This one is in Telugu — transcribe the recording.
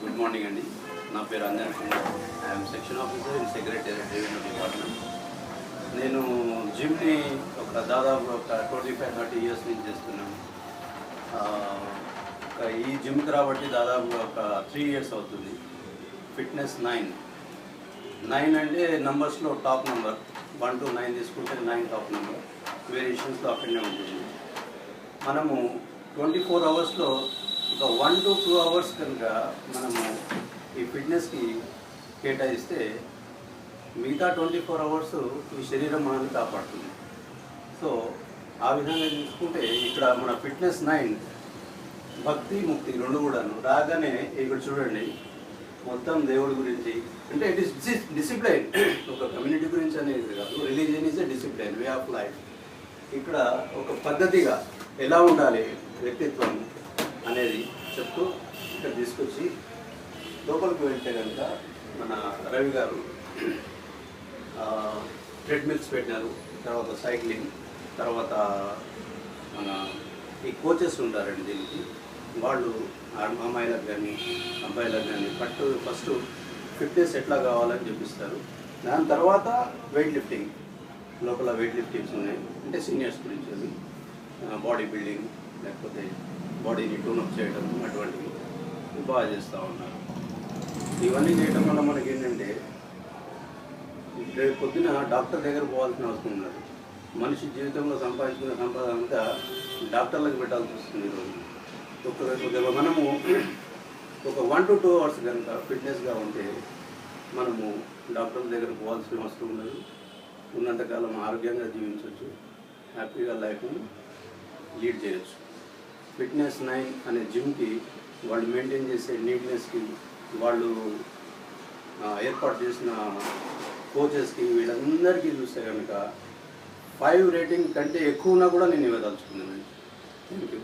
గుడ్ మార్నింగ్ అండి. నా పేరు Anjan Kumar. I'm section officer in secretariat revenue department. నేను జిమ్ని దాదాపు 25-30 ఇయర్స్ నుంచి చేస్తున్నాను. ఈ జిమ్కి రాబట్టి దాదాపు 3 ఇయర్స్ అవుతుంది. ఫిట్నెస్ 9 అంటే నంబర్స్లో టాప్ నెంబర్ 1 to 9 తీసుకుంటే 9 టాప్ నెంబర్. వేరియేషన్స్లో అక్కడనే ఉంటుంది. మనము 24 అవర్స్లో 1 to 2 అవర్స్ కనుక మనము ఈ ఫిట్నెస్కి కేటాయిస్తే మిగతా 24 అవర్స్ ఈ శరీరం మనల్ని కాపాడుతుంది. సో ఆ విధంగా చూసుకుంటే ఇక్కడ మన ఫిట్నెస్ 9 భక్తి ముక్తి రెండు కూడాను రాగానే ఇక్కడ చూడండి, మొత్తం దేవుడి గురించి అంటే ఇట్ ఈస్ డిసిప్లైన్. ఒక కమ్యూనిటీ గురించి అనేది కాదు, religion is a discipline, way of life. ఇక్కడ ఒక పద్ధతిగా ఎలా ఉండాలి వ్యక్తిత్వం అనేది చెప్తూ ఇక్కడ తీసుకొచ్చి లోపలికి వెళ్తే కనుక మన రవి గారు ట్రెడ్మిల్స్ పెట్టినారు. తర్వాత సైక్లింగ్, తర్వాత మన ఈ కోచెస్ ఉంటారండి దీనికి. వాళ్ళు అమ్మాయిలకు కానీ అబ్బాయిలకు కానీ ఫస్ట్ ఫిట్నెస్ ఎట్లా కావాలని చూపిస్తారు. దాని తర్వాత వెయిట్ లిఫ్టింగ్, లోపల వెయిట్ లిఫ్టింగ్స్ ఉన్నాయి అంటే సీనియర్స్ గురించి అవి, బాడీ బిల్డింగ్ లేకపోతే బాడీని టూనప్ చేయడం అటువంటివి బాగా చేస్తూ ఉన్నారు. ఇవన్నీ చేయడం వల్ల మనకి ఏంటంటే రేపు పొద్దున డాక్టర్ దగ్గర పోవాల్సిన అవసరం ఉన్నది. మనిషి జీవితంలో సంపాదించుకున్న సంపాదన అంతా డాక్టర్లకు పెట్టాల్సి వస్తుంది. ఈరోజు మనము ఒక 1 to 2 అవర్స్ కనుక ఫిట్నెస్గా ఉంటే మనము డాక్టర్ల దగ్గర పోవాల్సిన అవసరం ఉండదు. ఉన్నంతకాలం ఆరోగ్యంగా జీవించవచ్చు, హ్యాపీగా లైఫ్ని లీడ్ చేయొచ్చు. ఫిట్నెస్ 9 అనే జిమ్కి వాళ్ళు మెయింటైన్ చేసే నీట్నెస్కి, వాళ్ళు ఏర్పాటు చేసిన కోచెస్కి, వీళ్ళందరికీ చూస్తే కనుక 5 రేటింగ్ కంటే ఎక్కువ ఉన్నా కూడా నేను ఇవ్వదలుచుకున్నాను. Thank you.